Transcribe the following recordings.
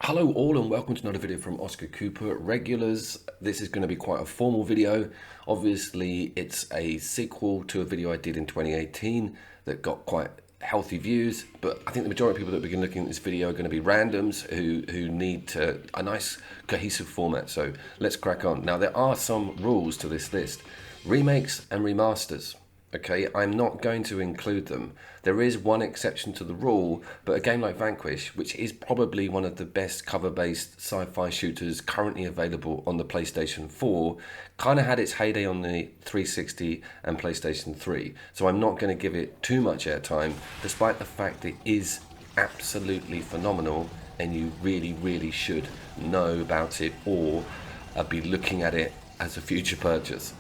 Hello all and welcome to another video from Oscar Cooper. Regulars, this is going to be quite a formal video. Obviously it's a sequel to a video I did in 2018 that got quite healthy views, but I think the majority of people that begin looking at this video are going to be randoms who need a nice cohesive format. So let's crack on. Now there are some rules to this list. Remakes and remasters. Okay, I'm not going to include them. There is one exception to the rule, but a game like Vanquish, which is probably one of the best cover-based sci-fi shooters currently available on the PlayStation 4, kind of had its heyday on the 360 and PlayStation 3. So I'm not going to give it too much airtime, despite the fact it is absolutely phenomenal and you really should know about it or be looking at it as a future purchase.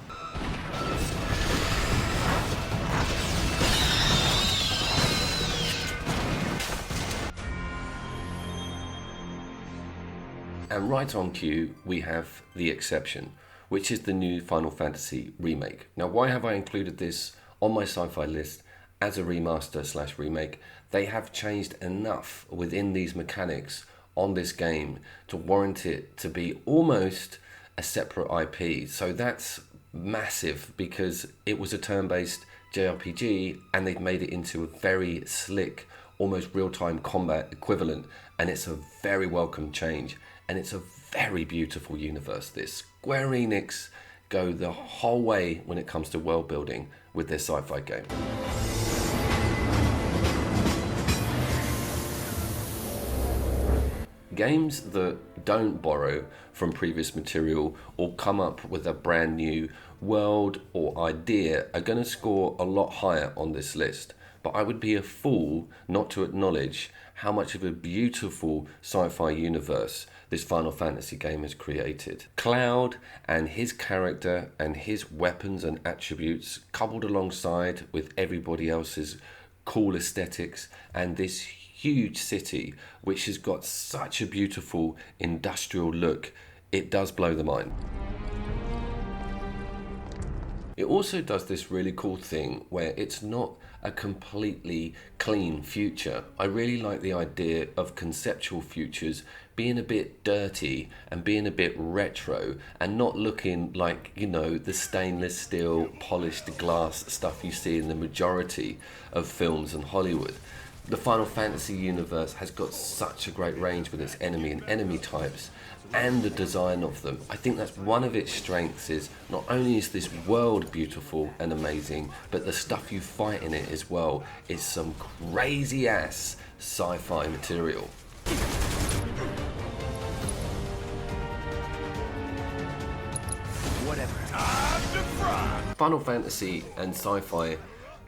And right on cue, we have the exception, which is the new Final Fantasy remake. Now, why have I included this on my sci-fi list as a remaster/remake? They have changed enough within these mechanics on this game to warrant it to be almost a separate IP. So that's massive because it was a turn-based JRPG and they've made it into a very slick, almost real-time combat equivalent, and it's a very welcome change. And it's a very beautiful universe. This Square Enix go the whole way when it comes to world building with their sci-fi game. Games that don't borrow from previous material or come up with a brand new world or idea are going to score a lot higher on this list. But I would be a fool not to acknowledge how much of a beautiful sci-fi universe this Final Fantasy game has created. Cloud and his character and his weapons and attributes coupled alongside with everybody else's cool aesthetics and this huge city which has got such a beautiful industrial look, it does blow the mind. It also does this really cool thing where it's not a completely clean future. I really like the idea of conceptual futures being a bit dirty and being a bit retro and not looking like, you know, the stainless steel, polished glass stuff you see in the majority of films in Hollywood. The Final Fantasy universe has got such a great range with its enemy types and the design of them. I think that's one of its strengths is not only is this world beautiful and amazing, but the stuff you fight in it as well is some crazy ass sci-fi material. Final Fantasy and sci-fi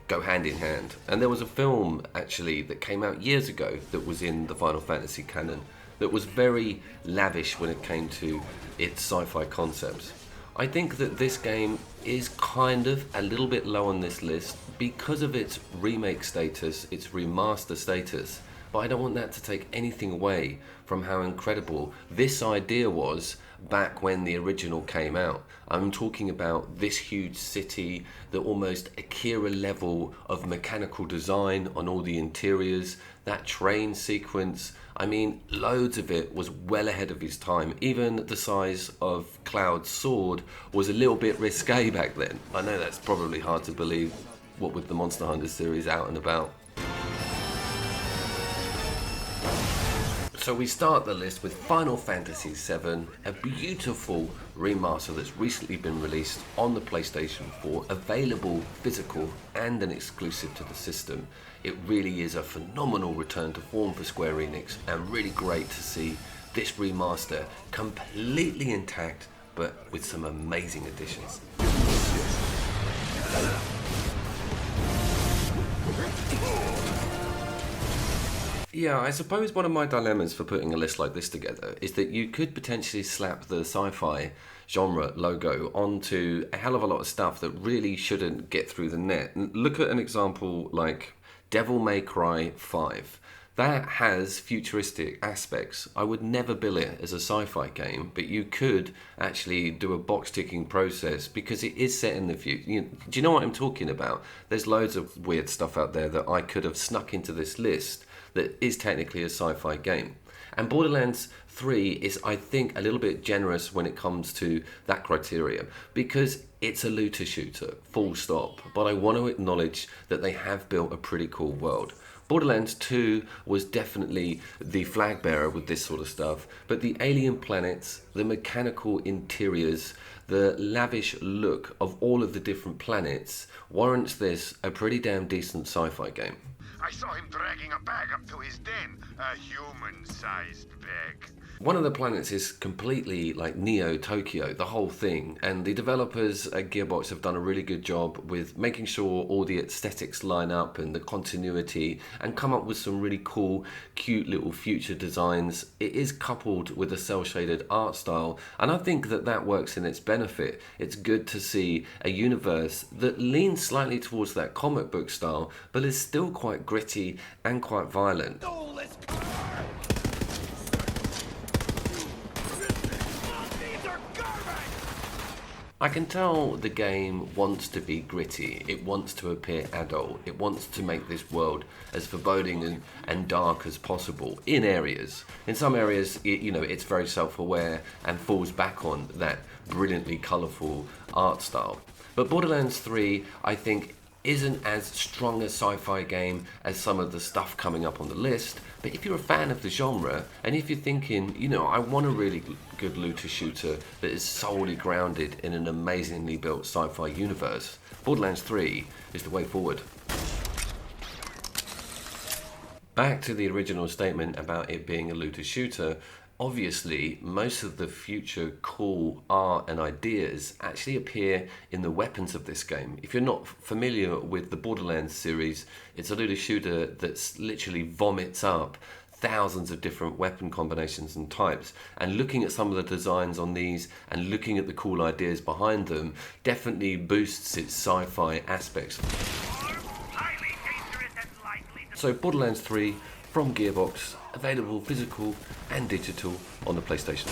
go hand in hand, and there was a film actually that came out years ago that was in the Final Fantasy canon that was very lavish when it came to its sci-fi concepts. I think that this game is kind of a little bit low on this list because of its remake status, its remaster status, but I don't want that to take anything away from how incredible this idea was back when the original came out. I'm talking about this huge city, the almost Akira level of mechanical design on all the interiors, that train sequence. I mean, loads of it was well ahead of his time. Even the size of Cloud's sword was a little bit risque back then. I know that's probably hard to believe, what with the Monster Hunter series out and about. So we start the list with Final Fantasy VII, a beautiful remaster that's recently been released on the PlayStation 4, available physical and an exclusive to the system. It really is a phenomenal return to form for Square Enix and really great to see this remaster completely intact but with some amazing additions. Yeah, I suppose one of my dilemmas for putting a list like this together is that you could potentially slap the sci-fi genre logo onto a hell of a lot of stuff that really shouldn't get through the net. Look at an example like Devil May Cry 5. That has futuristic aspects. I would never bill it as a sci-fi game, but you could actually do a box-ticking process because it is set in the future. Do you know what I'm talking about? There's loads of weird stuff out there that I could have snuck into this list that is technically a sci-fi game. And Borderlands 3 is, I think, a little bit generous when it comes to that criteria because it's a looter shooter, full stop. But I want to acknowledge that they have built a pretty cool world. Borderlands 2 was definitely the flag bearer with this sort of stuff, but the alien planets, the mechanical interiors, the lavish look of all of the different planets warrants this a pretty damn decent sci-fi game. I saw him dragging a bag up to his den, a human-sized bag. One of the planets is completely like Neo Tokyo, the whole thing, and the developers at Gearbox have done a really good job with making sure all the aesthetics line up and the continuity and come up with some really cool, cute little future designs. It is coupled with a cel-shaded art style, and I think that that works in its benefit. It's good to see a universe that leans slightly towards that comic book style, but is still quite gritty and quite violent. I can tell the game wants to be gritty, it wants to appear adult, it wants to make this world as foreboding and dark as possible in areas. In some areas, it's very self-aware and falls back on that brilliantly colourful art style. But Borderlands 3, I think, isn't as strong a sci-fi game as some of the stuff coming up on the list, but if you're a fan of the genre and if you're thinking, I want a really good looter shooter that is solely grounded in an amazingly built sci-fi universe, Borderlands 3 is the way forward. Back to the original statement about it being a looter shooter. Obviously, most of the future cool art and ideas actually appear in the weapons of this game. If you're not familiar with the Borderlands series, it's a looter shooter that literally vomits up thousands of different weapon combinations and types. And looking at some of the designs on these and looking at the cool ideas behind them definitely boosts its sci-fi aspects. So Borderlands 3 from Gearbox, available physical and digital on the PlayStation.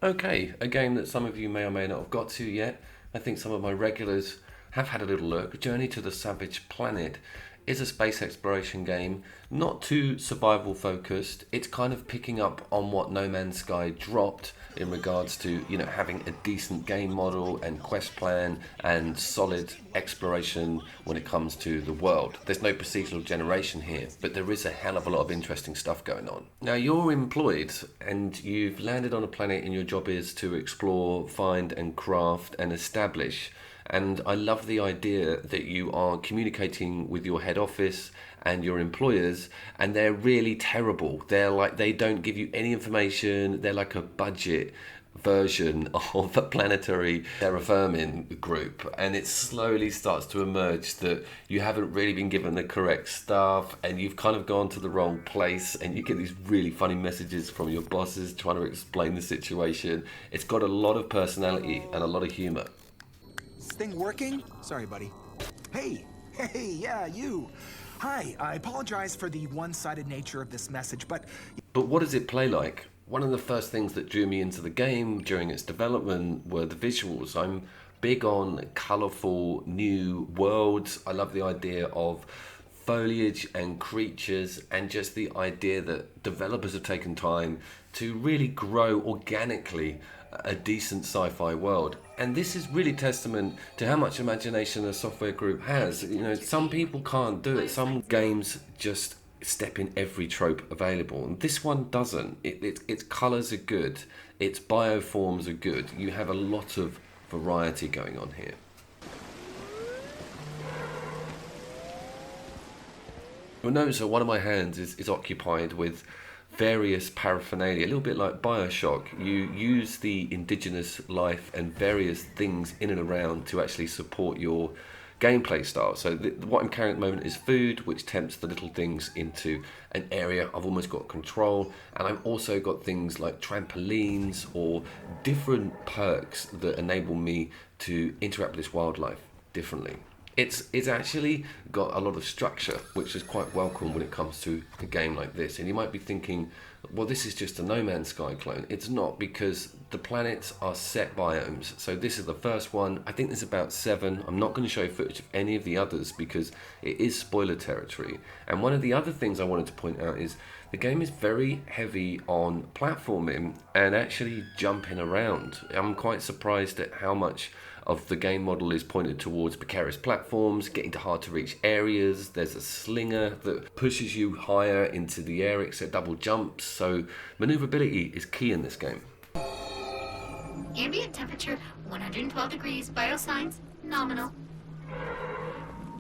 Okay, a game that some of you may or may not have got to yet. I think some of my regulars have had a little look. Journey to the Savage Planet is a space exploration game, not too survival focused. It's kind of picking up on what No Man's Sky dropped in regards to, having a decent game model and quest plan and solid exploration when it comes to the world. There's no procedural generation here, but there is a hell of a lot of interesting stuff going on. Now, you're employed and you've landed on a planet and your job is to explore, find and craft and establish. And I love the idea that you are communicating with your head office and your employers, and they're really terrible. They don't give you any information. They're like a budget version of a planetary terraforming group, and it slowly starts to emerge that you haven't really been given the correct stuff and you've kind of gone to the wrong place, and you get these really funny messages from your bosses trying to explain the situation. It's got a lot of personality and a lot of humor. Thing working? Sorry, buddy. Hey, yeah, you. Hi, I apologize for the one-sided nature of this message, but what does it play like? One of the first things that drew me into the game during its development were the visuals. I'm big on colourful new worlds. I love the idea of foliage and creatures, and just the idea that developers have taken time to really grow organically a decent sci-fi world. And this is really testament to how much imagination a software group has. Some people can't do it. Some games just step in every trope available, and this one doesn't. Its colours are good, its bioforms are good. You have a lot of variety going on here. You'll notice that one of my hands is occupied with various paraphernalia, a little bit like Bioshock. You use the indigenous life and various things in and around to actually support your gameplay style. So what I'm carrying at the moment is food, which tempts the little things into an area I've almost got control, and I've also got things like trampolines or different perks that enable me to interact with this wildlife differently. It's actually got a lot of structure, which is quite welcome when it comes to a game like this. And you might be thinking, well, this is just a No Man's Sky clone. It's not, because the planets are set biomes. So this is the first one. I think there's about 7. I'm not going to show footage of any of the others because it is spoiler territory. And one of the other things I wanted to point out is The game is very heavy on platforming and actually jumping around. I'm quite surprised at how much of the game model is pointed towards precarious platforms, getting to hard to reach areas. There's a slinger that pushes you higher into the air, except double jumps, so maneuverability is key in this game. Ambient temperature 112 degrees, vital signs nominal.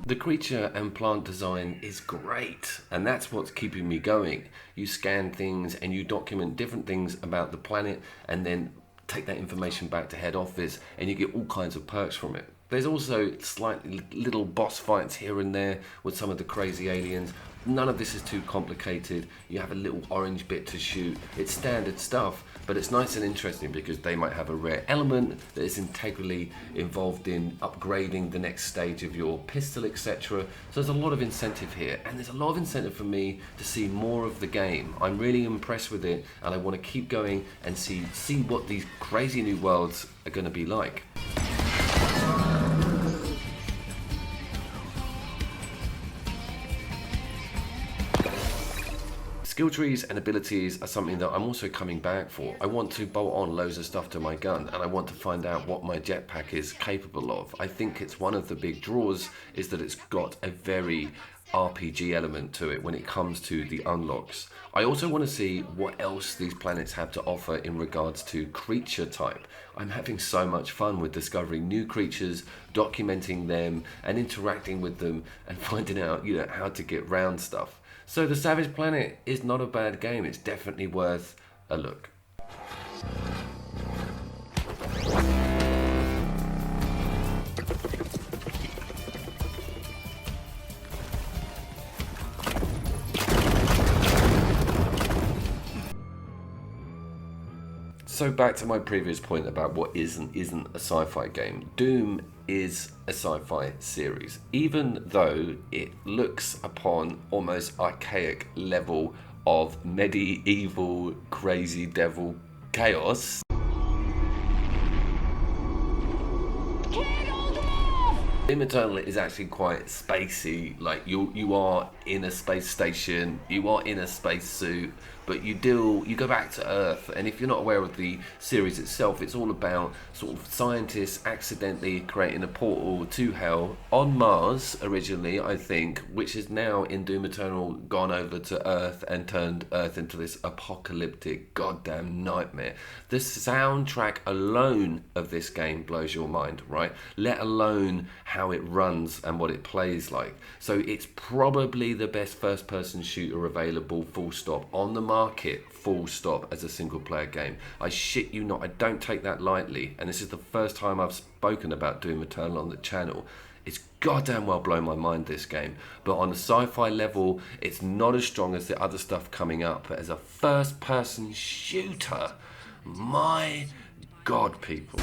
The creature and plant design is great, and that's what's keeping me going. You scan things and you document different things about the planet and then take that information back to head office and you get all kinds of perks from it. There's also slightly little boss fights here and there with some of the crazy aliens. None of this is too complicated. You have a little orange bit to shoot. It's standard stuff, but it's nice and interesting because they might have a rare element that is integrally involved in upgrading the next stage of your pistol, etc. So there's a lot of incentive here, and there's a lot of incentive for me to see more of the game. I'm really impressed with it, and I want to keep going and see what these crazy new worlds are going to be like. Skill trees and abilities are something that I'm also coming back for. I want to bolt on loads of stuff to my gun, and I want to find out what my jetpack is capable of. I think it's one of the big draws is that it's got a very RPG element to it when it comes to the unlocks. I also want to see what else these planets have to offer in regards to creature type. I'm having so much fun with discovering new creatures, documenting them and interacting with them and finding out, how to get round stuff. So the Savage Planet is not a bad game. It's definitely worth a look. So back to my previous point about what isn't a sci-fi game. Doom is a sci-fi series, even though it looks upon almost archaic level of medieval crazy devil chaos. Doom Eternal is actually quite spacey. Like you are in a space station, you are in a space suit, but you go back to Earth. And if you're not aware of the series itself, it's all about sort of scientists accidentally creating a portal to hell on Mars originally, I think, which is now in Doom Eternal gone over to Earth and turned Earth into this apocalyptic goddamn nightmare. The soundtrack alone of this game blows your mind, right? Let alone how it runs and what it plays like. So it's probably the best first-person shooter available, full stop, on the market, full stop, as a single-player game. I shit you not, I don't take that lightly, and this is the first time I've spoken about Doom Eternal on the channel. It's goddamn well blown my mind, this game, but on a sci-fi level, it's not as strong as the other stuff coming up. But as a first-person shooter, my god, people.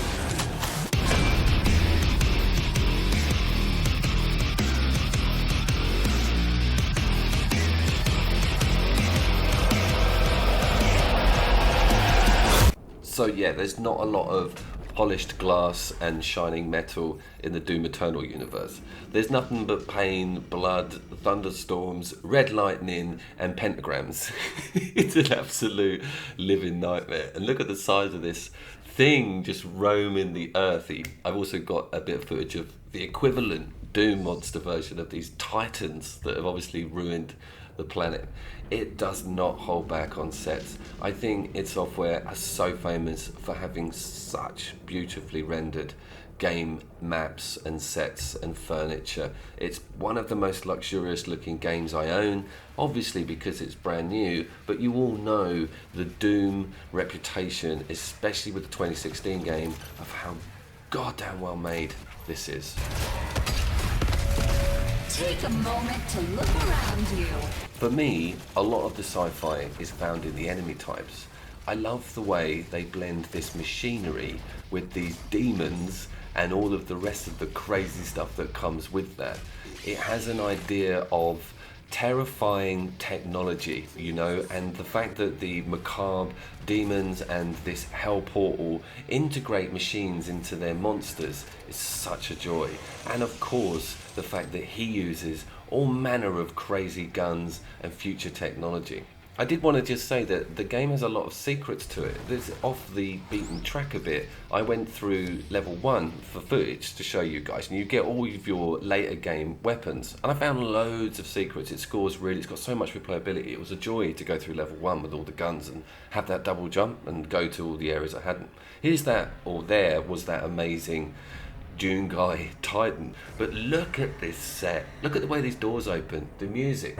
So yeah, there's not a lot of polished glass and shining metal in the Doom Eternal universe. There's nothing but pain, blood, thunderstorms, red lightning, and pentagrams. It's an absolute living nightmare. And look at the size of this thing just roaming the earth. I've also got a bit of footage of the equivalent Doom monster version of these titans that have obviously ruined the planet. It does not hold back on sets. I think id Software are so famous for having such beautifully rendered game maps and sets and furniture. It's one of the most luxurious looking games I own, obviously because it's brand new, but you all know the Doom reputation, especially with the 2016 game, of how goddamn well made this is. Take a moment to look around you. For me, a lot of the sci-fi is found in the enemy types. I love the way they blend this machinery with these demons and all of the rest of the crazy stuff that comes with that. It has an idea of terrifying technology, and the fact that the macabre demons and this hell portal integrate machines into their monsters is such a joy. And of course, the fact that he uses all manner of crazy guns and future technology. I did want to just say that the game has a lot of secrets to it. This is off the beaten track a bit. I went through level 1 for footage to show you guys, and you get all of your later game weapons. And I found loads of secrets. It's got so much replayability. It was a joy to go through level 1 with all the guns and have that double jump and go to all the areas I hadn't. There was that amazing Dune guy Titan. But look at this set. Look at the way these doors open. The music.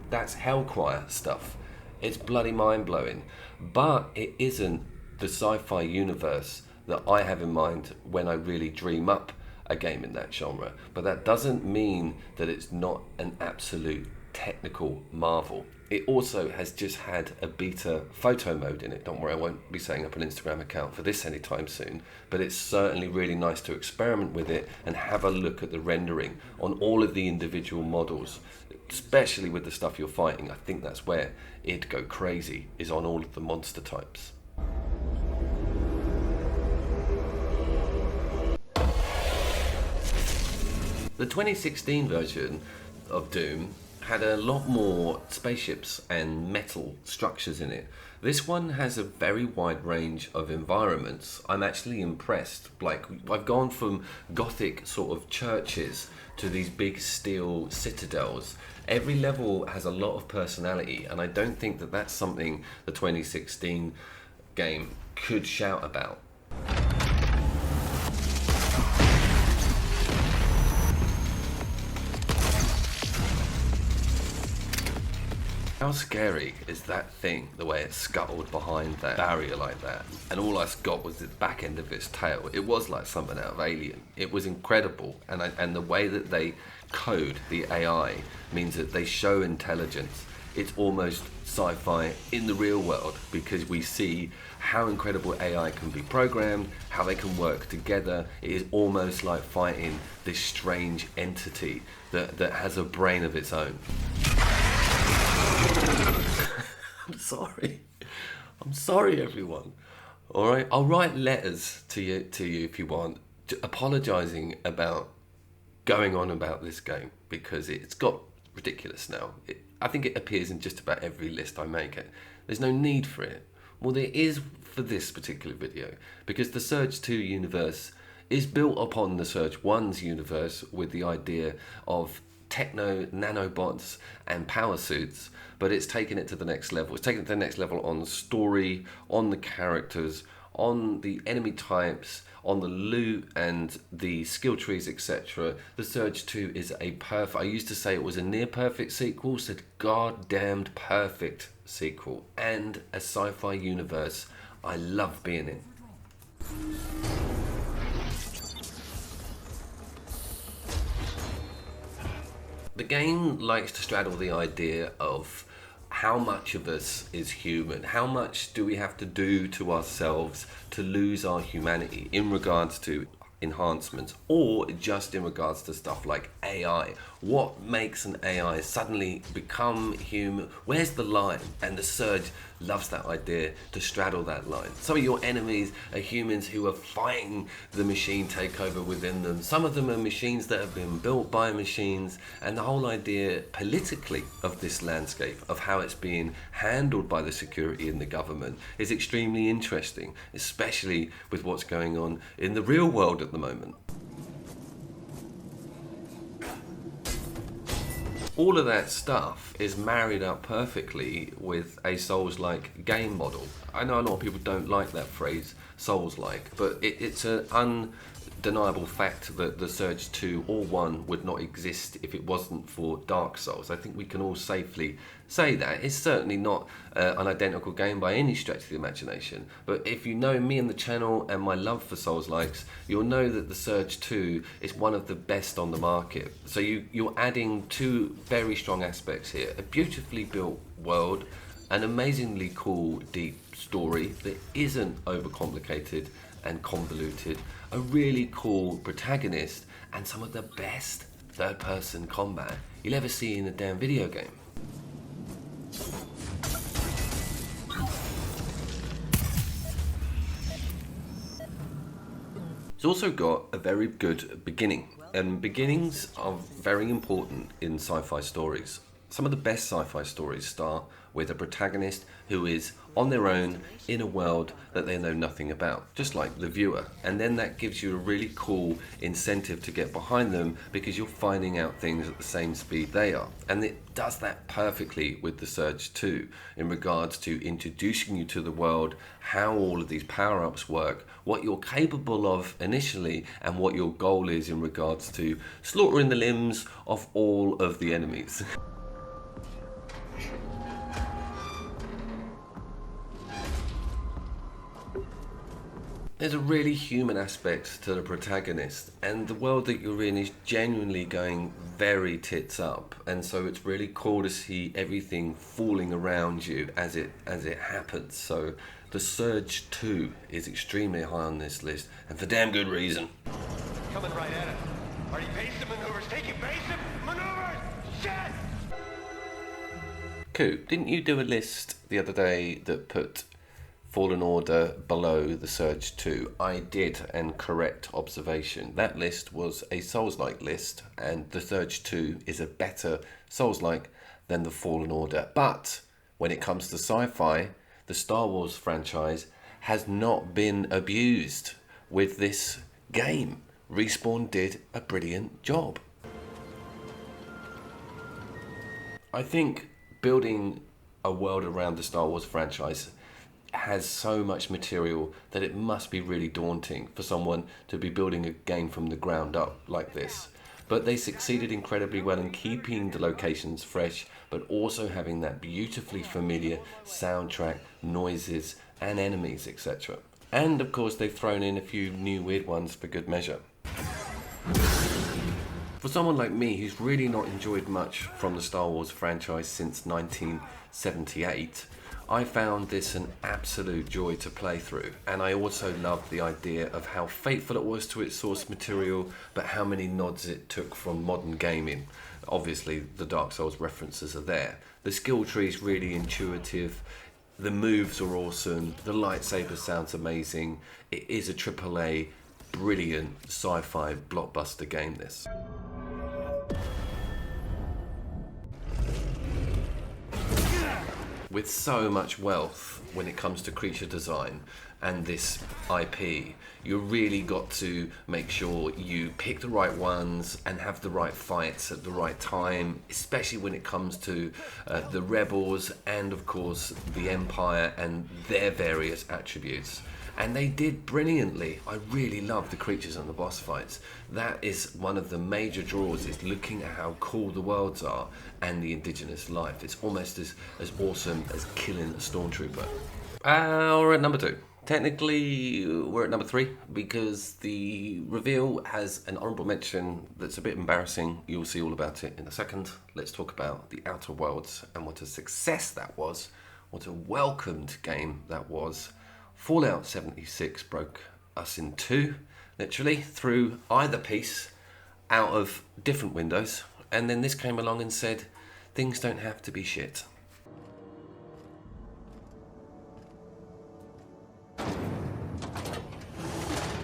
That's Hellchoir stuff. It's bloody mind-blowing. But it isn't the sci-fi universe that I have in mind when I really dream up a game in that genre. But that doesn't mean that it's not an absolute technical marvel. It also has just had a beta photo mode in it. Don't worry, I won't be setting up an Instagram account for this anytime soon, but it's certainly really nice to experiment with it and have a look at the rendering on all of the individual models, especially with the stuff you're fighting. I think that's where it'd go crazy, is on all of the monster types. The 2016 version of Doom had a lot more spaceships and metal structures in it. This one has a very wide range of environments. I'm actually impressed. Like, I've gone from gothic sort of churches to these big steel citadels. Every level has a lot of personality, and I don't think that that's something the 2016 game could shout about. How scary is that thing, the way it scuttled behind that barrier like that? And all I got was the back end of its tail. It was like something out of Alien. It was incredible. And the way that they code the AI means that they show intelligence. It's almost sci-fi in the real world, because we see how incredible AI can be programmed, how they can work together. It is almost like fighting this strange entity that has a brain of its own. I'm sorry everyone. Alright, I'll write letters to you if you want, apologising about going on about this game, because it's got ridiculous now. I think it appears in just about every list I make. There's no need for it. Well, there is for this particular video, because the Surge 2 universe is built upon the Surge 1's universe with the idea of techno nanobots and power suits, but it's taken it to the next level. It's taken it to the next level on the story, on the characters, on the enemy types, on the loot and the skill trees, etc. The Surge 2 is I used to say it was a near perfect sequel, said goddamned perfect sequel, and a sci-fi universe I love being in. The game likes to straddle the idea of how much of us is human. How much do we have to do to ourselves to lose our humanity in regards to enhancements, or just in regards to stuff like AI? What makes an AI suddenly become human? Where's the line? And the Surge loves that idea, to straddle that line. Some of your enemies are humans who are fighting the machine takeover within them. Some of them are machines that have been built by machines, and the whole idea politically of this landscape, of how it's being handled by the security and the government, is extremely interesting, especially with what's going on in the real world at the moment. All of that stuff is married up perfectly with a Souls-like game model. I know a lot of people don't like that phrase, Souls-like, but it's an undeniable fact that the Surge 2 or 1 would not exist if it wasn't for Dark Souls. I think we can all safely say that. It's certainly not an identical game by any stretch of the imagination, but if you know me and the channel and my love for Souls-likes, you'll know that the Surge 2 is one of the best on the market. So you're adding two very strong aspects here: a beautifully built world, an amazingly cool, deep story that isn't overcomplicated and convoluted, a really cool protagonist, and some of the best third-person combat you'll ever see in a damn video game. It's also got a very good beginning. And beginnings are very important in sci-fi stories. Some of the best sci-fi stories start with a protagonist who is on their own in a world that they know nothing about, just like the viewer. And then that gives you a really cool incentive to get behind them because you're finding out things at the same speed they are. And it does that perfectly with The Surge 2 in regards to introducing you to the world, how all of these power-ups work, what you're capable of initially, and what your goal is in regards to slaughtering the limbs of all of the enemies. There's a really human aspect to the protagonist, and the world that you're in is genuinely going very tits up, and so it's really cool to see everything falling around you as it happens. So The Surge 2 is extremely high on this list, and for damn good reason. Coming right at us. Are you basic maneuvers? Taking basic maneuvers! Shit! Coop, didn't you do a list the other day that put Fallen Order below The Surge 2? I did, and correct observation. That list was a Souls-like list, and The Surge 2 is a better Souls-like than the Fallen Order. But when it comes to sci-fi, the Star Wars franchise has not been abused with this game. Respawn did a brilliant job. I think building a world around the Star Wars franchise has so much material that it must be really daunting for someone to be building a game from the ground up like this. But they succeeded incredibly well in keeping the locations fresh, but also having that beautifully familiar soundtrack, noises, and enemies, etc. And of course, they've thrown in a few new weird ones for good measure. For someone like me who's really not enjoyed much from the Star Wars franchise since 1978, I found this an absolute joy to play through, and I also loved the idea of how faithful it was to its source material, but how many nods it took from modern gaming. Obviously, the Dark Souls references are there. The skill tree is really intuitive, the moves are awesome, the lightsaber sounds amazing. It is a AAA, brilliant sci-fi blockbuster game, this. With so much wealth when it comes to creature design and this IP, you really got to make sure you pick the right ones and have the right fights at the right time, especially when it comes to the rebels and of course the Empire and their various attributes. And they did brilliantly. I really love the creatures and the boss fights. That is one of the major draws, is looking at how cool the worlds are and the indigenous life. It's almost as awesome as killing a stormtrooper. We're at number 2. Technically, we're at number 3 because the reveal has an honorable mention that's a bit embarrassing. You'll see all about it in a second. Let's talk about The Outer Worlds and what a success that was. What a welcomed game that was. Fallout 76 broke us in two, literally, through either piece out of different windows, and then this came along and said, things don't have to be shit.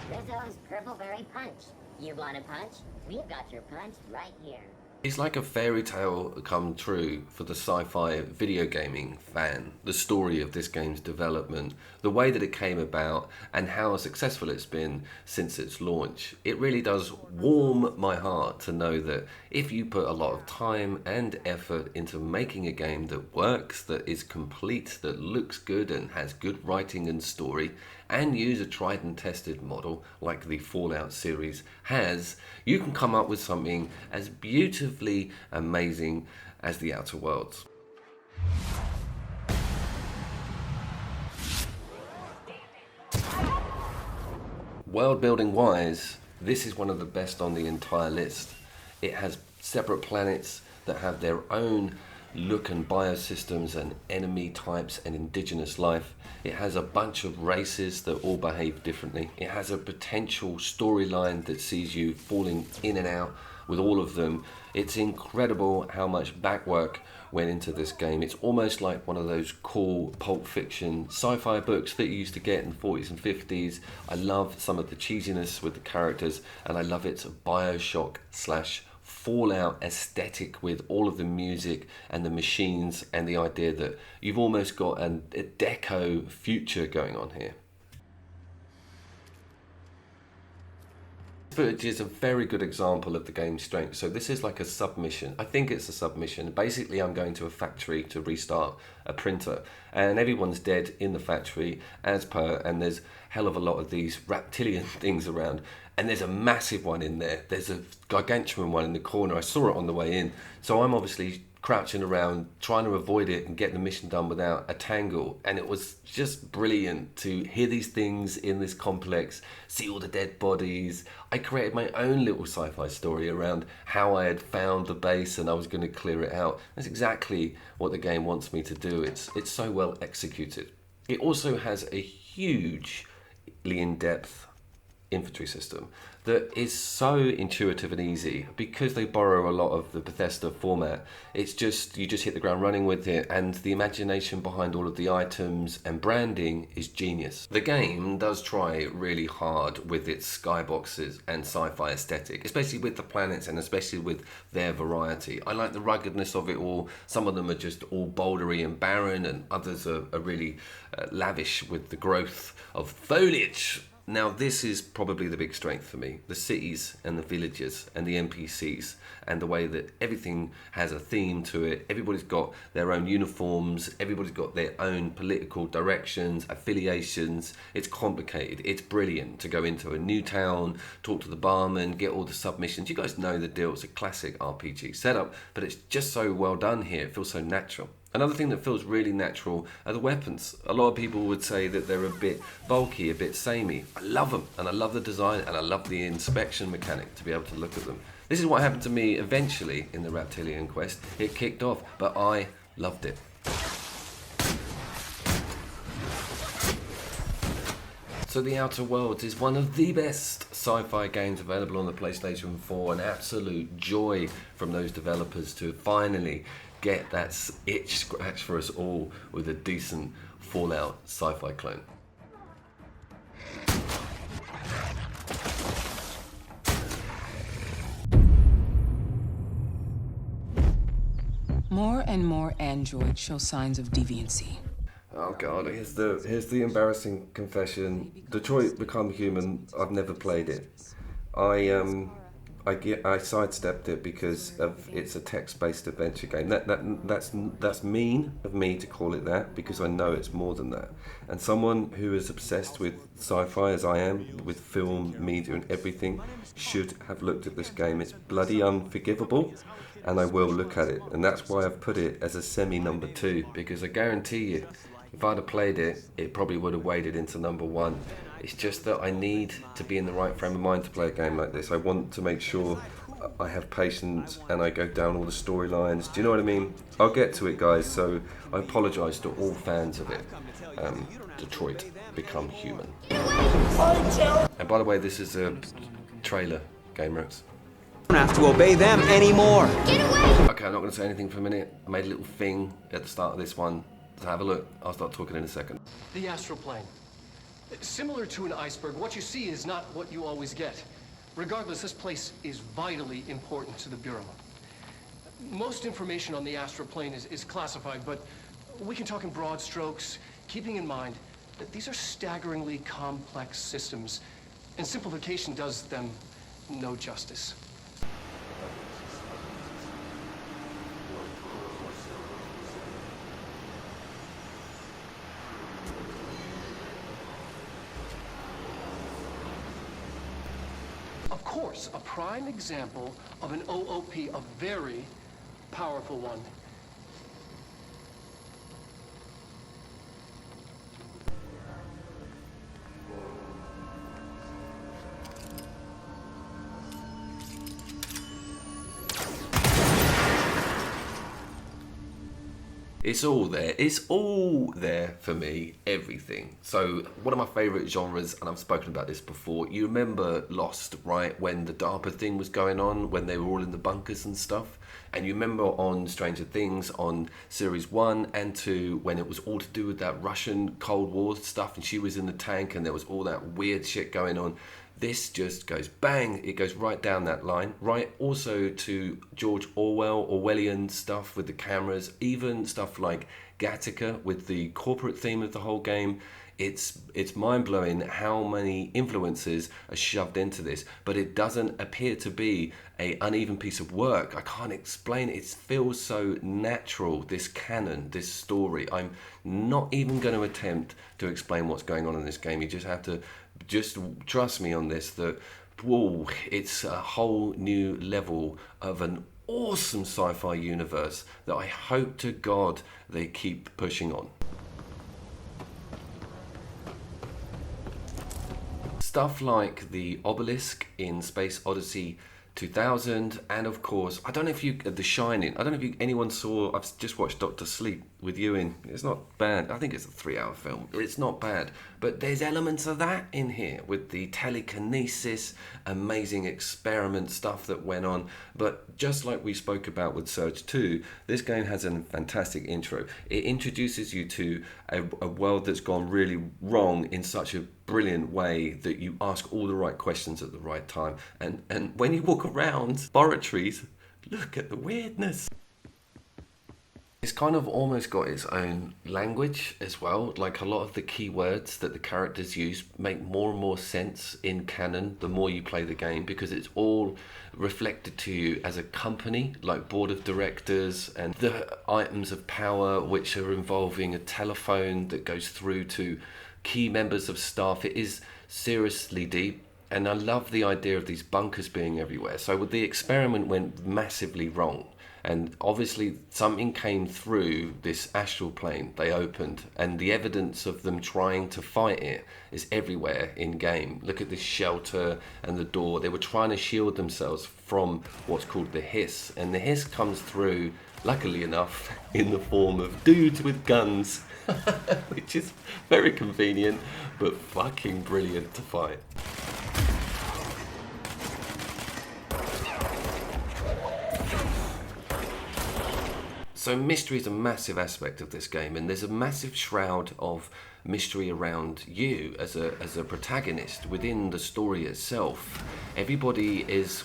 Rizzo's Purple Berry Punch. You want a punch? We've got your punch right here. It's like a fairy tale come true for the sci-fi video gaming fan. The story of this game's development, the way that it came about, and how successful it's been since its launch. It really does warm my heart to know that if you put a lot of time and effort into making a game that works, that is complete, that looks good and has good writing and story, and use a tried and tested model like the Fallout series has, you can come up with something as beautifully amazing as The Outer Worlds. World building wise, this is one of the best on the entire list. It has separate planets that have their own look and biosystems and enemy types and indigenous life. It has a bunch of races that all behave differently. It has a potential storyline that sees you falling in and out with all of them. It's incredible how much backwork went into this game. It's almost like one of those cool Pulp Fiction sci-fi books that you used to get in the 40s and 50s. I love some of the cheesiness with the characters, and I love its Bioshock / Fallout aesthetic with all of the music and the machines, and the idea that you've almost got a deco future going on here. Footage is a very good example of the game's strength. So this is like a submission. I think it's a submission. Basically, I'm going to a factory to restart a printer, and everyone's dead in the factory as per, and there's a hell of a lot of these reptilian things around, and there's a massive one in there. There's a gargantuan one in the corner. I saw it on the way in, so I'm obviously crouching around trying to avoid it and get the mission done without a tangle. And it was just brilliant to hear these things in this complex, see all the dead bodies. I created my own little sci-fi story around how I had found the base and I was going to clear it out. That's exactly what the game wants me to do. It's so well executed. It also has a hugely in-depth infantry system that is so intuitive and easy because they borrow a lot of the Bethesda format. It's just, you just hit the ground running with it, and the imagination behind all of the items and branding is genius. The game does try really hard with its skyboxes and sci-fi aesthetic, especially with the planets and especially with their variety. I like the ruggedness of it all. Some of them are just all bouldery and barren, and others are really lavish with the growth of foliage. Now, this is probably the big strength for me. The cities and the villages and the NPCs, and the way that everything has a theme to it. Everybody's got their own uniforms. Everybody's got their own political directions, affiliations. It's complicated. It's brilliant to go into a new town, talk to the barman, get all the submissions. You guys know the deal. It's a classic RPG setup, but it's just so well done here. It feels so natural. Another thing that feels really natural are the weapons. A lot of people would say that they're a bit bulky, a bit samey. I love them, and I love the design, and I love the inspection mechanic to be able to look at them. This is what happened to me eventually in the Reptilian quest. It kicked off, but I loved it. So The Outer Worlds is one of the best sci-fi games available on the PlayStation 4. An absolute joy from those developers to finally get that itch scratched for us all with a decent Fallout sci-fi clone. More and more androids show signs of deviancy. Oh god, here's the embarrassing confession. Detroit Become Human, I've never played it. I sidestepped it because it's a text-based adventure game. That's mean of me to call it that, because I know it's more than that. And someone who is obsessed with sci-fi as I am, with film, media and everything, should have looked at this game. It's bloody unforgivable, and I will look at it. And that's why I've put it as a semi-number 2, because I guarantee you, if I'd have played it, it probably would have waded into number 1. It's just that I need to be in the right frame of mind to play a game like this. I want to make sure I have patience and I go down all the storylines. Do you know what I mean? I'll get to it, guys, so I apologise to all fans of it. Detroit Become Human. And by the way, this is a trailer, GameWorks. Don't have to obey them anymore. Okay, I'm not going to say anything for a minute. I made a little thing at the start of this one. So have a look. I'll start talking in a second. The astral plane. Similar to an iceberg, what you see is not what you always get. Regardless, this place is vitally important to the Bureau. Most information on the astral plane is classified, but we can talk in broad strokes, keeping in mind that these are staggeringly complex systems, and simplification does them no justice. Of course, a prime example of an OOP, a very powerful one. It's all there. It's all there for me. Everything. So one of my favourite genres, and I've spoken about this before. You remember Lost, right? When the DARPA thing was going on, when they were all in the bunkers and stuff. And you remember on Stranger Things on series 1 and 2, when it was all to do with that Russian Cold War stuff, and she was in the tank, and there was all that weird shit going on. This just goes bang, it goes right down that line, right? Also to George Orwellian stuff with the cameras, even stuff like Gattaca with the corporate theme of the whole game. It's mind-blowing how many influences are shoved into this, but it doesn't appear to be an uneven piece of work. I can't explain it. It feels so natural, this canon, this story. I'm not even going to attempt to explain what's going on in this game. You just have to just trust me on this, that whoa, it's a whole new level of an awesome sci-fi universe that I hope to God they keep pushing on. Stuff like the obelisk in Space Odyssey 2000, and of course, I don't know if you, The Shining, I don't know if anyone saw, I've just watched Dr. Sleep with you in, it's not bad, I think it's a 3-hour film, it's not bad, but there's elements of that in here, with the telekinesis, amazing experiment stuff that went on, but just like we spoke about with Surge 2, this game has a fantastic intro. It introduces you to a world that's gone really wrong in such a brilliant way that you ask all the right questions at the right time, and when you walk around laboratories, look at the weirdness. It's kind of almost got its own language as well. Like a lot of the key words that the characters use make more and more sense in canon the more you play the game, because it's all reflected to you as a company, like board of directors, and the items of power which are involving a telephone that goes through to key members of staff. It is seriously deep, and I love the idea of these bunkers being everywhere. So the experiment went massively wrong, and obviously something came through this astral plane they opened, and the evidence of them trying to fight it is everywhere in game. Look at this shelter and the door. They were trying to shield themselves from what's called the hiss, and the hiss comes through, luckily enough, in the form of dudes with guns, which is very convenient but fucking brilliant to fight. So mystery is a massive aspect of this game, and there's a massive shroud of mystery around you as a protagonist within the story itself. Everybody is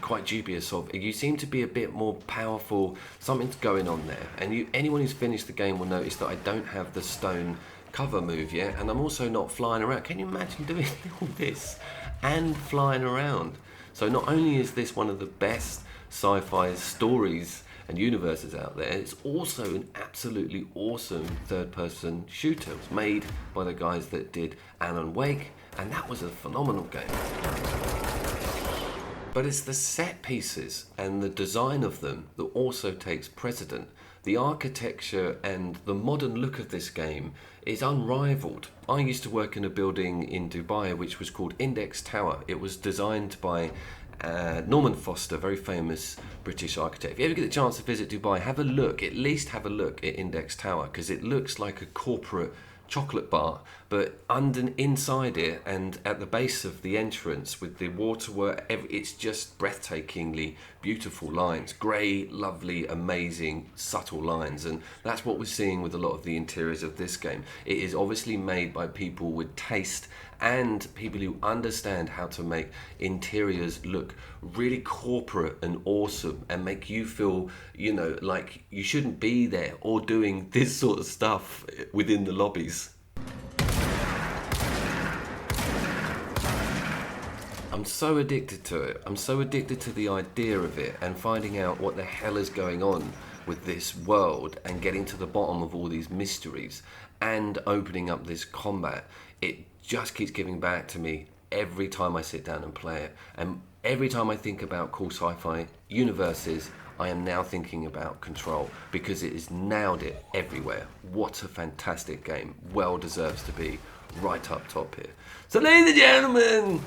quite dubious of, you seem to be a bit more powerful, something's going on there. And anyone who's finished the game will notice that I don't have the stone cover move yet, and I'm also not flying around. Can you imagine doing all this and flying around? So not only is this one of the best sci-fi stories and universes out there, it's also an absolutely awesome third-person shooter. It was made by the guys that did Alan Wake, and that was a phenomenal game. But it's the set pieces and the design of them that also takes precedent. The architecture and the modern look of this game is unrivaled. I used to work in a building in Dubai which was called Index Tower. It was designed by Norman Foster, very famous British architect. If you ever get the chance to visit Dubai, have a look, at least have a look at Index Tower, because it looks like a corporate chocolate bar, but inside it and at the base of the entrance with the waterwork, it's just breathtakingly beautiful lines, grey, lovely, amazing, subtle lines, and that's what we're seeing with a lot of the interiors of this game. It is obviously made by people with taste and people who understand how to make interiors look really corporate and awesome and make you feel, you know, like you shouldn't be there or doing this sort of stuff within the lobbies. I'm so addicted to it. I'm so addicted to the idea of it and finding out what the hell is going on with this world and getting to the bottom of all these mysteries and opening up this combat. It just keeps giving back to me every time I sit down and play it. And every time I think about cool sci-fi universes, I am now thinking about Control, because it has nailed it everywhere. What a fantastic game. Well deserves to be right up top here. So ladies and gentlemen,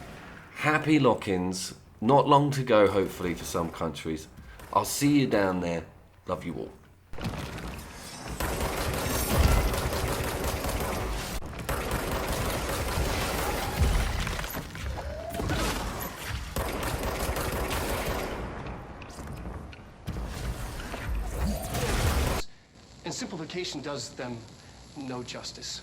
happy lock-ins. Not long to go, hopefully, for some countries. I'll see you down there. Love you all. and simplification does them no justice.